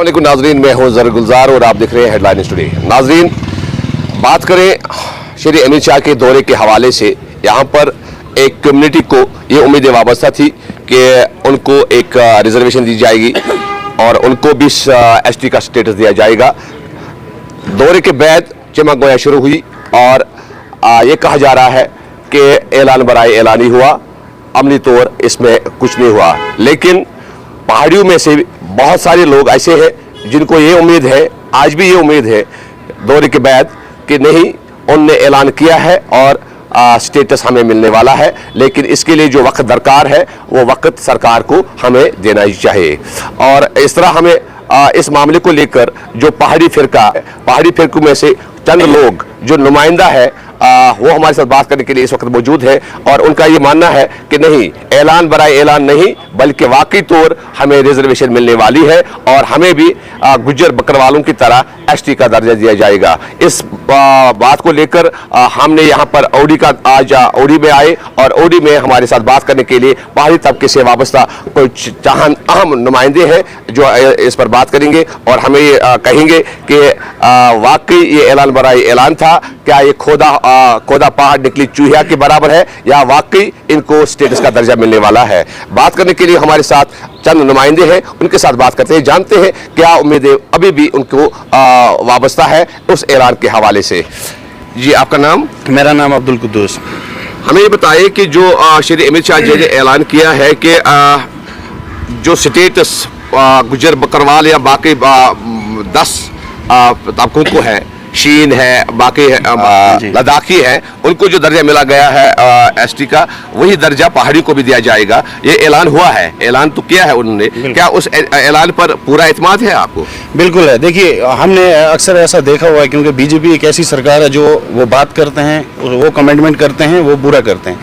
अस्सलाम वालेकुम नाजरीन, मैं हूं ज़र गुलजार और आप देख रहे हैं हेडलाइंस टुडे। नाजरीन, बात करें श्री अमित शाह के दौरे के हवाले से, यहाँ पर एक कम्युनिटी को ये उम्मीदें वाबस्ता थी कि उनको एक रिजर्वेशन दी जाएगी और उनको भी एसटी का स्टेटस दिया जाएगा। दौरे के बाद चमक गोया शुरू हुई और ये कहा जा रहा है कि ऐलान बराए ऐलान ही हुआ, अमली तौर इसमें कुछ नहीं हुआ। लेकिन पहाड़ियों में से बहुत सारे लोग ऐसे हैं जिनको ये उम्मीद है, आज भी ये उम्मीद है दौरे के बाद कि नहीं, उनने ऐलान किया है और स्टेटस हमें मिलने वाला है, लेकिन इसके लिए जो वक्त दरकार है वो वक्त सरकार को हमें देना ही चाहिए। और इस तरह हमें इस मामले को लेकर जो पहाड़ी फिरकों में से चंद लोग जो नुमाइंदा है वो हमारे साथ बात करने के लिए इस वक्त मौजूद है और उनका ये मानना है कि नहीं, ऐलान बराए ऐलान नहीं बल्कि वाकई तौर हमें रिजर्वेशन मिलने वाली है और हमें भी गुज्जर बकरवालों की तरह एसटी का दर्जा दिया जाएगा। इस बात को लेकर हमने यहाँ पर आज ओडी में आए और ओडी में हमारे साथ बात करने के लिए पहाड़ी तबके से वाबस्ता कुछ अहम नुमाइंदे हैं जो इस पर बात करेंगे और हमें ये कहेंगे कि वाकई ये ऐलान बराए ऐलान था, क्या ये खोदा पहाड़ निकली चूहिया के बराबर है या वाकई इनको स्टेटस का दर्जा मिलने वाला है। बात करने के लिए हमारे साथ चंद नुमाइंदे हैं, उनके साथ बात करते हैं, जानते हैं क्या उम्मीदें अभी भी उनको वाबस्ता है उस ऐलान के हवाले से। जी, आपका नाम? मेरा नाम अब्दुल कुद्दूस। हमें ये बताइए कि जो श्री अमित शाह जी ने ऐलान किया है कि जो स्टेटस गुज्जर बकरवाल या बाकी 10 तबकों को है, शीन है, बाकी लद्दाखी है, उनको जो दर्जा मिला गया है एसटी का, वही दर्जा पहाड़ी को भी दिया जाएगा। ये ऐलान हुआ है, ऐलान तो किया है उन्होंने, क्या उस ऐलान पर पूरा इत्मीनान है आपको? बिल्कुल है। देखिए, हमने अक्सर ऐसा देखा हुआ है क्योंकि बीजेपी एक ऐसी सरकार है जो वो बात करते हैं, वो कमिटमेंट करते हैं, वो पूरा करते हैं।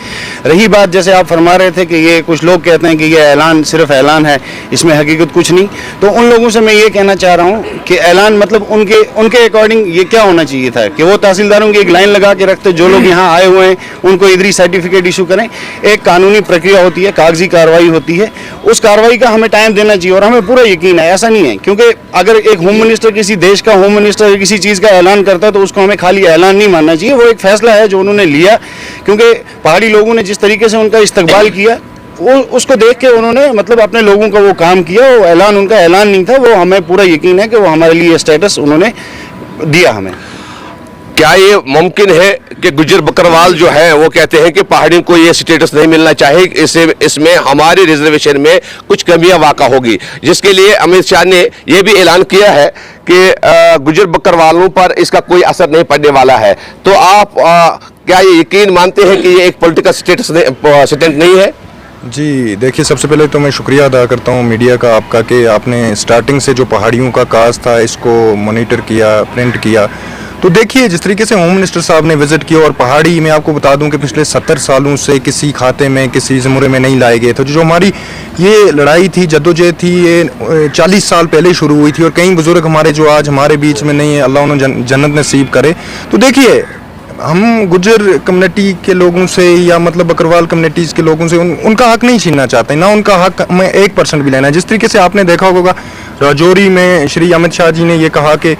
रही बात, जैसे आप फरमा रहे थे कि ये कुछ लोग कहते हैं कि ये ऐलान सिर्फ ऐलान है, इसमें हकीकत कुछ नहीं, तो उन लोगों से मैं ये कहना चाह रहा हूँ कि ऐलान मतलब उनके अकॉर्डिंग ये क्या होना चाहिए था कि वो तहसीलदारों की एक लाइन लगा के रखते, जो लोग यहाँ आए हुए हैं उनको इधरी सर्टिफिकेट इशू करें। एक कानूनी प्रक्रिया होती है, कागजी कार्रवाई होती है, उस कार्रवाई का हमें टाइम देना चाहिए और हमें पूरा यकीन है, ऐसा नहीं है। क्योंकि अगर एक होम मिनिस्टर, किसी देश का होम मिनिस्टर किसी चीज़ का ऐलान करता है तो उसको हमें खाली ऐलान नहीं मानना चाहिए, वो एक फैसला है जो उन्होंने लिया। क्योंकि पहाड़ी लोगों ने जिस तरीके से उनका इस्तकबाल किया, वो उसको देख के उन्होंने मतलब अपने लोगों का वो काम किया। वो ऐलान उनका ऐलान नहीं था, वो हमें पूरा यकीन है कि वो हमारे लिए स्टेटस उन्होंने दिया हमें। क्या ये मुमकिन है कि गुज्जर बकरवाल जो है वो कहते हैं कि पहाड़ियों को ये स्टेटस नहीं मिलना चाहिए, इसमें हमारी रिजर्वेशन में कुछ कमियां वाक़ा होगी, जिसके लिए अमित शाह ने ये भी ऐलान किया है कि गुज्जर बकरवालों पर इसका कोई असर नहीं पड़ने वाला है। तो आप क्या ये यकीन मानते हैं कि ये एक पॉलिटिकल स्टेटस नहीं है? जी, देखिए, सबसे पहले तो मैं शुक्रिया अदा करता हूँ मीडिया का आपका कि आपने स्टार्टिंग से जो पहाड़ियों का काज था इसको मॉनिटर किया, प्रिंट किया। तो देखिए, जिस तरीके से होम मिनिस्टर साहब ने विज़िट किया और पहाड़ी, मैं आपको बता दूं कि पिछले 70 सालों से किसी खाते में, किसी ज़मुरे में नहीं लाए गए थे। जो हमारी ये लड़ाई थी, जद्दोजहद थी, ये 40 साल पहले शुरू हुई थी और कई बुज़ुर्ग हमारे जो आज हमारे बीच में नहीं है, अल्लाह उन्हें जन्नत नसीब करे। तो देखिए, हम गुज्जर कम्युनिटी के लोगों से या मतलब बकरवाल कम्युनिटीज़ के लोगों से उनका हक नहीं छीनना चाहते, ना उनका हक हमें 1% भी लेना है। जिस तरीके से आपने देखा होगा राजौरी में श्री अमित शाह जी ने ये कहा कि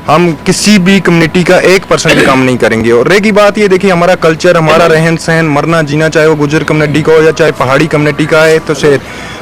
हम किसी भी कम्युनिटी का 1% भी काम नहीं करेंगे। और रही बात ये, देखिए, हमारा कल्चर, हमारा रहन सहन, मरना जीना, चाहे वो गुज्जर कम्युनिटी का हो या चाहे पहाड़ी कम्युनिटी का है,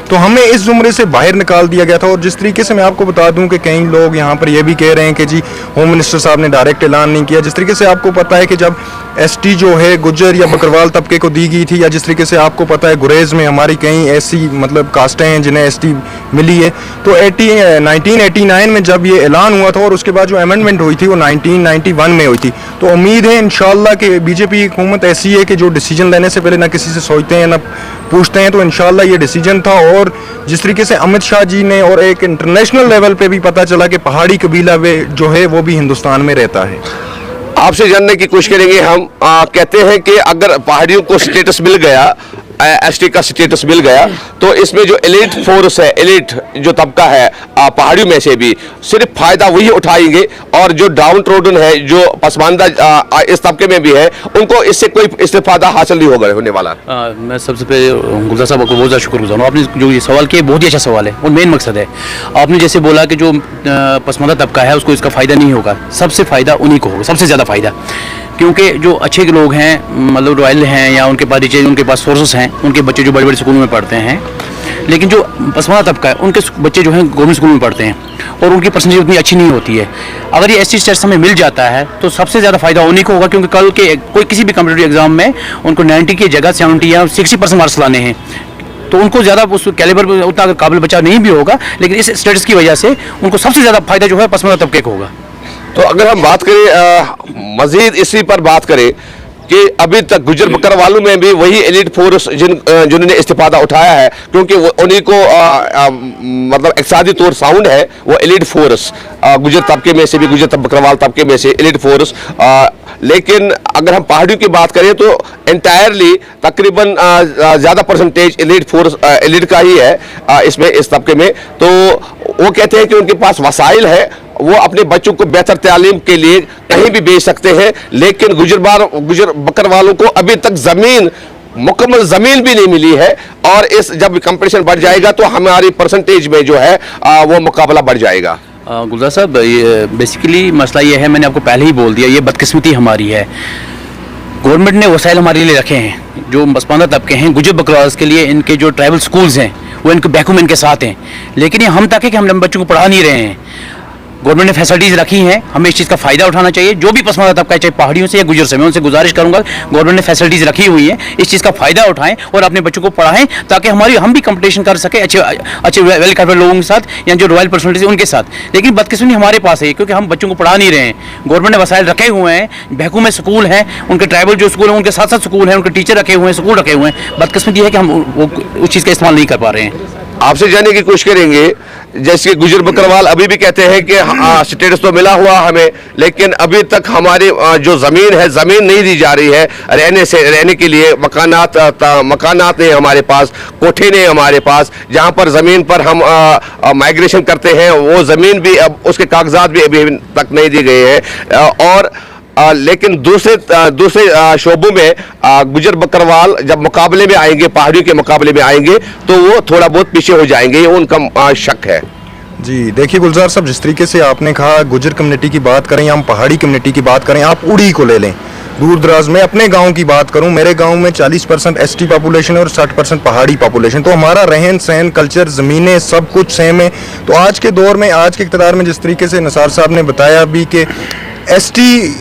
तो हमें इस ज़ुमरे से बाहर निकाल दिया गया था। और जिस तरीके से मैं आपको बता दूं कि कई लोग यहाँ पर ये भी कह रहे हैं कि जी होम मिनिस्टर साहब ने डायरेक्ट ऐलान नहीं किया। जिस तरीके से आपको पता है कि जब एसटी जो है गुज्जर या बकरवाल तबके को दी गई थी, या जिस तरीके से आपको पता है गुरेज में हमारी कई ऐसी मतलब कास्टें हैं जिन्हें एसटी मिली है, तो 1989 में जब ये ऐलान हुआ था और उसके बाद जो अमेंडमेंट हुई थी वो 1991 में हुई थी। तो उम्मीद है इंशाल्लाह कि बीजेपी हुकूमत ऐसी है कि जो डिसीजन लेने से पहले ना किसी से सोचते हैं ना पूछते हैं, तो इंशाल्लाह ये डिसीजन था। और जिस तरीके से अमित शाह जी ने और एक इंटरनेशनल लेवल पे भी पता चला कि पहाड़ी कबीला जो है वो भी हिंदुस्तान में रहता है। आपसे जानने की कोशिश करेंगे हम। कहते हैं कि अगर पहाड़ियों को स्टेटस मिल गया एसटी का स्टेटस मिल गया, तो इसमें जो एलिट फोर्स है, एलिट जो तबका है पहाड़ियों में से भी सिर्फ फायदा वही उठाएंगे, और जो डाउन ट्रोडन है, जो पसमानदा इस तबके में भी है, उनको इससे कोई इससे फायदा हासिल नहीं होने वाला। मैं सबसे पहले गुलजार साहब को बहुत ज़्यादा शुक्रगुजार हूँ। आपने जो ये सवाल किया बहुत ही अच्छा सवाल है, और मेन मकसद है आपने जैसे बोला कि जो पसमानदा तबका है उसको इसका फ़ायदा नहीं होगा, सबसे फ़ायदा उन्हीं को होगा, सबसे ज़्यादा फ़ायदा, क्योंकि जो अच्छे लोग हैं, मतलब रॉयल हैं या उनके पास रिचेज, उनके पास सोर्सेस हैं, उनके बच्चे जो बड़े बड़े स्कूलों में पढ़ते हैं, लेकिन जो पसमानदा तबका है उनके बच्चे जो हैं गवर्नमेंट स्कूल में पढ़ते हैं और उनकी परसेंटेज उतनी अच्छी नहीं होती है। अगर ये एसटी स्टेटस हमें मिल जाता है तो सबसे ज़्यादा फायदा उन्हीं को होगा, क्योंकि कल के कोई किसी भी कॉम्पिटिटिव एग्जाम में उनको 90 की जगह 70 या 60% मार्क्स लाने हैं, तो उनको ज़्यादा उस कैलिबर में उतना काबिल बच्चा नहीं भी होगा, लेकिन इस स्टेटस की वजह से उनको सबसे ज़्यादा फायदा जो है पसमानदा तबके को होगा। तो अगर हम बात करें मजीद इसी पर बात करें कि अभी तक गुजर बकरवालों में भी वही एलिट फोर्स जिन्होंने इस्तेफादा उठाया है, क्योंकि उन्हीं को मतलब इक़्तिसादी तौर साउंड है, वो एलिट फोर्स गुजर तबके में से भी, गुजर बकरवाल तबके में से एलिट फोर्स। लेकिन अगर हम पहाड़ियों की बात करें तो एंटायरली तकरीबन ज़्यादा परसेंटेज एलिट फोर्स एलिट का ही है इसमें, इस तबके में। तो वो कहते हैं कि उनके पास वसाइल है, वो अपने बच्चों को बेहतर तालीम के लिए कहीं भी भेज सकते हैं, लेकिन गुजर बकरवालों को अभी तक ज़मीन, मुकम्मल ज़मीन भी नहीं मिली है, और इस जब कंपटीशन बढ़ जाएगा तो हमारी परसेंटेज में जो है वो मुकाबला बढ़ जाएगा। गुलजार साहब, ये बेसिकली मसला ये है, मैंने आपको पहले ही बोल दिया, ये बदकिस्मती हमारी है। गवर्नमेंट ने वसाइल हमारे लिए रखे हैं, जो पसमानदा तबके हैं, गुजर बकरवाल के लिए इनके जो ट्राइबल स्कूल्स हैं वो इनके बैकूम इनके साथ हैं, लेकिन ये हम तक है कि हम बच्चों को पढ़ा नहीं रहे हैं। गवर्नमेंट ने फैसिलिटीज़ रखी हैं, हमें इस चीज़ का फ़ायदा उठाना चाहिए। जो भी पसमानदा तबका है, चाहे पहाड़ियों से या गुजर से, मैं उनसे गुजारिश करूंगा, गवर्नमेंट ने फैसिलिटीज़ रखी हुई हैं, इस चीज़ का फ़ायदा उठाएं और अपने बच्चों को पढ़ाएं, ताकि हम भी कंपटीशन कर सकें अच्छे वेल कैपेबल लोगों के साथ या जो रॉयल पर्सनैलिटीज उनके साथ। लेकिन बदकिस्मती हमारे पास है, क्योंकि हम बच्चों को पढ़ा नहीं रहे हैं। गवर्नमेंट ने वसाइल रखे हुए हैं, बैकूम में स्कूल हैं, उनके ट्राइबल जो स्कूल हैं उनके साथ साथ स्कूल हैं, उनके टीचर रखे हुए हैं, स्कूल रखे हुए हैं। बदकिस्मती है कि हम उस चीज़ का इस्तेमाल नहीं कर पा रहे हैं। आपसे जानने की कोशिश करेंगे, जैसे गुजर बकरवाल अभी भी कहते हैं कि स्टेटस तो मिला हुआ हमें, लेकिन अभी तक हमारी जो ज़मीन है, ज़मीन नहीं दी जा रही है रहने के लिए। मकानात नहीं हमारे पास, कोठे नहीं हमारे पास, जहाँ पर ज़मीन पर हम माइग्रेशन करते हैं, वो ज़मीन भी अब उसके कागजात भी अभी तक नहीं दिए गए हैं। और लेकिन दूसरे शोबों में गुजर बकरवाल जब मुकाबले में आएंगे, पहाड़ियों के मुकाबले में आएंगे, तो वो थोड़ा बहुत पीछे हो जाएंगे, ये उनका शक है। जी देखिए गुलजार साहब, जिस तरीके से आपने कहा गुजर कम्युनिटी की बात करें या हम पहाड़ी कम्युनिटी की बात करें, आप उड़ी को ले लें, दूर दराज में अपने गांव की बात करूं, मेरे गांव में 40% एसटी पॉपुलेशन है और 60% पहाड़ी पॉपुलेशन, तो हमारा रहन सहन, कल्चर, ज़मीनें सब कुछ सेम है। तो आज के दौर में, आज के इक़्तिदार में, जिस तरीके से निसार साहब ने बताया भी कि एसटी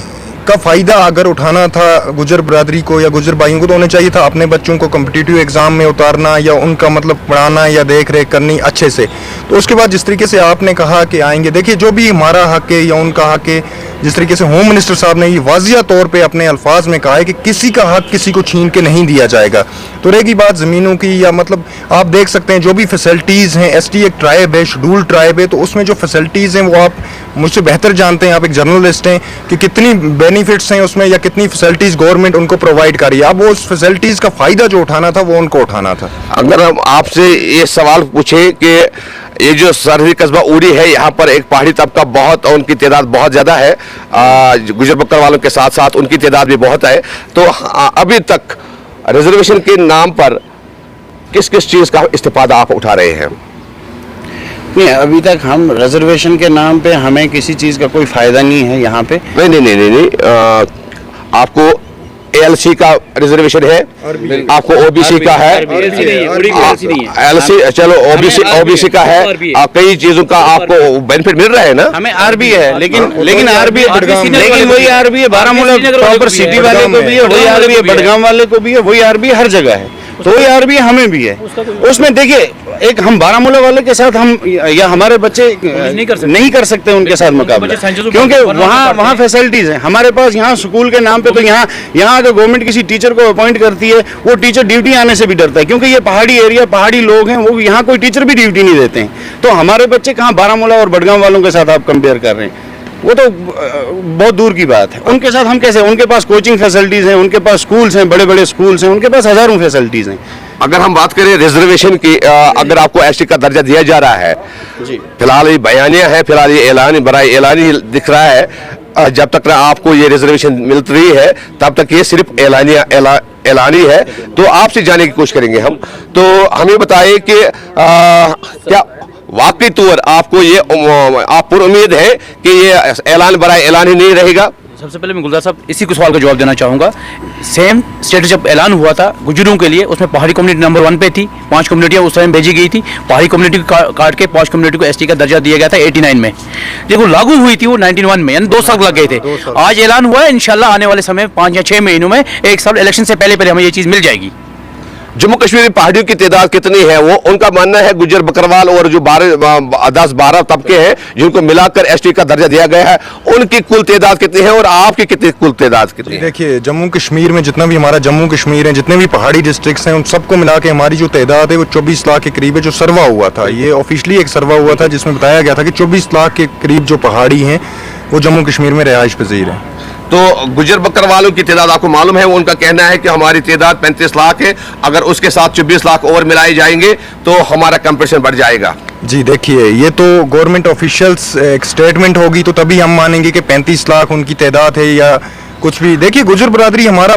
का फ़ायदा अगर उठाना था गुजर बरादरी को या गुजर भाइयों को, तो उन्हें चाहिए था अपने बच्चों को कम्पिटिटिव एग्ज़ाम में उतारना या उनका मतलब पढ़ाना या देख रेख करनी अच्छे से। तो उसके बाद जिस तरीके से आपने कहा कि आएंगे, देखिए जो भी हमारा हक है या उनका हक है, जिस तरीके से होम मिनिस्टर साहब ने ये वाजिया तौर पे अपने अल्फाज में कहा है कि किसी का हक किसी को छीन के नहीं दिया जाएगा। तो रहेगी बात ज़मीनों की, या मतलब आप देख सकते हैं जो भी फैसिलिटीज़ हैं, एसटी एक ट्राइब है, शेड्यूल ट्राइब है, तो उसमें जो फैसिलिटीज़ हैं वो आप मुझसे बेहतर जानते हैं, आप एक जर्नलिस्ट हैं, कि कितनी बेनिफिट्स हैं उसमें या कितनी फैसिलिटीज़ गवर्नमेंट उनको प्रोवाइड कर रही है। अब वो उस फैसिलिटीज़ का फ़ायदा जो उठाना था वो उनको उठाना था। अगर हम आपसे ये सवाल पूछे कि ये जो सरहदी कस्बा उड़ी है, यहाँ पर एक पहाड़ी तबका बहुत, उनकी तादाद बहुत ज़्यादा है, गुजर बकरवालों के साथ साथ उनकी तादाद भी बहुत है, तो अभी तक रिजर्वेशन के नाम पर किस किस चीज़ का इस्तेफादा आप उठा रहे हैं? नहीं, अभी तक हम रिजर्वेशन के नाम पे हमें किसी चीज़ का कोई फ़ायदा नहीं है यहाँ पे। नहीं, आपको एलसी का रिजर्वेशन है, आपको ओबीसी का है, एलसी चलो ओबीसी का है, कई चीजों का आपको बेनिफिट मिल रहा है ना। हमें आरबी है, लेकिन आरबी वही आरबी है बारामूला प्रॉपर सिटी वाले को भी है, वही आरबी है बडगाम वाले को भी है, वही आरबी हर जगह है, तो वही आरबी हमें भी है। उसमें देखिए, एक हम बारामूला वाले के साथ हम या हमारे बच्चे नहीं कर सकते उनके साथ मुकाबला, क्योंकि वहाँ फैसिलिटीज हैं। हमारे पास यहाँ स्कूल के नाम पे तो यहाँ अगर गवर्नमेंट किसी टीचर को अपॉइंट करती है, वो टीचर ड्यूटी आने से भी डरता है, क्योंकि ये पहाड़ी एरिया, पहाड़ी लोग हैं, वो यहाँ कोई टीचर भी ड्यूटी नहीं देते हैं। तो हमारे बच्चे कहाँ बारामूला और बडगाम वालों के साथ आप कंपेयर कर रहे हैं, वो तो बहुत दूर की बात है। उनके साथ हम कैसे, उनके पास कोचिंग फैसिलिटीज़ हैं, उनके पास स्कूल्स हैं, बड़े बड़े स्कूल्स हैं, उनके पास हज़ारों फैसिलिटीज़ हैं। अगर हम बात करें रिजर्वेशन की, अगर आपको एसटी का दर्जा दिया जा रहा है, फिलहाल ये बयानिया है, फिलहाल ये ऐलान बराए ऐलान ही दिख रहा है। जब तक ना आपको ये रिजर्वेशन मिल रही है तब तक ये सिर्फ ऐलानी है। तो आपसे जानने की कोशिश करेंगे हम, तो हमें बताइए कि क्या वाकई तौर आपको ये आप पर उम्मीद है कि ये ऐलान बराए ऐलान ही नहीं रहेगा? सबसे पहले मैं गुलजार साहब इसी को सवाल का जवाब देना चाहूँगा। सेम स्टेटस जब ऐलान हुआ था गुजरों के लिए, उसमें पहाड़ी कम्युनिटी नंबर 1 पे थी, 5 कम्युनिटियाँ उस टाइम भेजी गई थी। पहाड़ी कम्युनिटी को काट के 5 कम्युनिटी को एसटी का दर्जा दिया गया था 89 में। देखो लागू हुई थी वो 91 में, यानी 2 साल लग गए थे। आज ऐलान हुआ है, इंशाल्लाह आने वाले समय 5 या 6 महीनों में, 1 साल इलेक्शन से पहले हमें ये चीज़ मिल जाएगी। जम्मू कश्मीर में पहाड़ियों की तादाद कितनी है? वो उनका मानना है गुज्जर बकरवाल और जो 10-12 तबके हैं जिनको मिलाकर एसटी का दर्जा दिया गया है, उनकी कुल तादाद कितनी है और आपकी कितनी कुल तादाद कितनी है? देखिए, जम्मू कश्मीर में जितना भी हमारा जम्मू कश्मीर है, जितने भी पहाड़ी डिस्ट्रिक्ट्स हैं, उन सबको मिला के हमारी जो तादाद है वो 24 लाख के करीब है। जो सर्वा हुआ था, ये ऑफिशियली एक सर्वा हुआ था जिसमें बताया गया था कि 24 लाख के करीब जो पहाड़ी हैं वो जम्मू कश्मीर में रिहाइश पजीर हैं। तो गुज्जर बकर वालों की तादाद आपको मालूम है? उनका कहना है कि हमारी तादाद 35 लाख है, अगर उसके साथ 24 लाख और मिलाए जाएंगे तो हमारा कंपटीशन बढ़ जाएगा। जी देखिए, ये तो गवर्नमेंट ऑफिशियल्स एक स्टेटमेंट होगी तो तभी हम मानेंगे कि 35 लाख उनकी तादाद है या कुछ भी। देखिए, गुजर बरादरी हमारे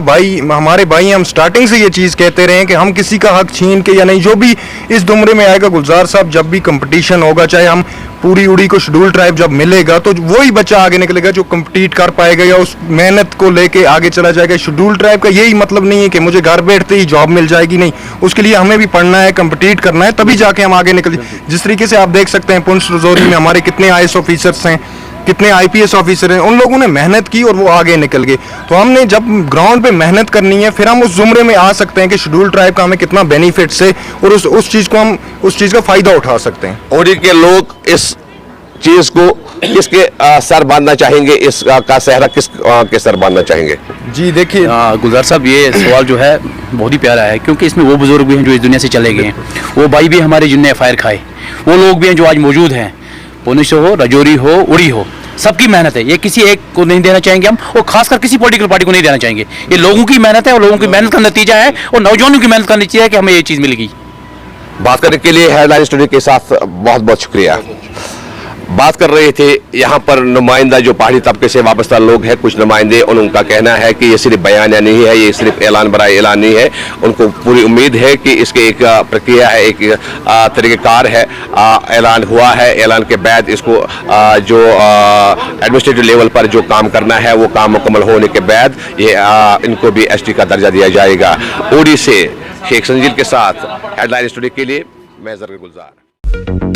भाई हैं। हम स्टार्टिंग से ये चीज़ कहते रहे हैं कि हम किसी का हक छीन के या नहीं, जो भी इस दुमरे में आएगा गुलजार साहब, जब भी कंपटीशन होगा, चाहे हम पूरी उड़ी को शेड्यूल ट्राइब जब मिलेगा तो वही बच्चा आगे निकलेगा जो कम्पीट कर पाएगा या उस मेहनत को लेके आगे चला जाएगा। शेड्यूल ट्राइब का यही मतलब नहीं है कि मुझे घर बैठते ही जॉब मिल जाएगी, नहीं, उसके लिए हमें भी पढ़ना है, कम्पीट करना है, तभी जाके हम आगे निकल। जिस तरीके से आप देख सकते हैं पुंछ रजौरी में हमारे कितने IAS ऑफिसर्स हैं, कितने IPS ऑफिसर हैं, उन लोगों ने मेहनत की और वो आगे निकल गए। तो हमने जब ग्राउंड पे मेहनत करनी है, फिर हम उस जुमरे में आ सकते हैं कि शेड्यूल ट्राइब का हमें कितना बेनिफिट्स है और उस चीज़ को हम उस चीज़ का फ़ायदा उठा सकते हैं। और के लोग इस चीज़ को किसके सर बांधना चाहेंगे, इसका सहरा के सर बांधना चाहेंगे? जी देखिए गुलजार साहब, ये सवाल जो है बहुत ही प्यारा है, क्योंकि इसमें वो बुजुर्ग भी हैं जो इस दुनिया से चले गए हैं, वो भाई भी हमारे जिनने FIR खाए, वो लोग भी हैं जो आज मौजूद हैं, पुंछ हो, रजौरी हो, उड़ी हो, सबकी मेहनत है। ये किसी एक को नहीं देना चाहेंगे हम, और खासकर किसी पॉलिटिकल पार्टी को नहीं देना चाहेंगे। ये लोगों की मेहनत है और लोगों की मेहनत का नतीजा है, और नौजवानों की मेहनत का नतीजा है कि हमें ये चीज़ मिलेगी। बात करने के लिए हेडलाइन स्टूडियो के साथ बहुत बहुत शुक्रिया। बात कर रहे थे यहाँ पर नुमाइंदा जो पहाड़ी तबके से वाबस्ता लोग हैं, कुछ नुमाइंदे, और उनका कहना है कि ये सिर्फ बयानिया नहीं है, ये सिर्फ ऐलान बराए ऐलान नहीं है। उनको पूरी उम्मीद है कि इसके एक प्रक्रिया है, एक तरीक़ेकार है। ऐलान हुआ है, ऐलान के बाद इसको जो एडमिनिस्ट्रेटिव लेवल पर जो काम करना है वो काम मुकम्मल होने के बाद ये इनको भी ST का दर्जा दिया जाएगा। उड़ी से शेख संजील के साथ हेडलाइन स्टूडियो के लिए मैं जरगर गुलजार।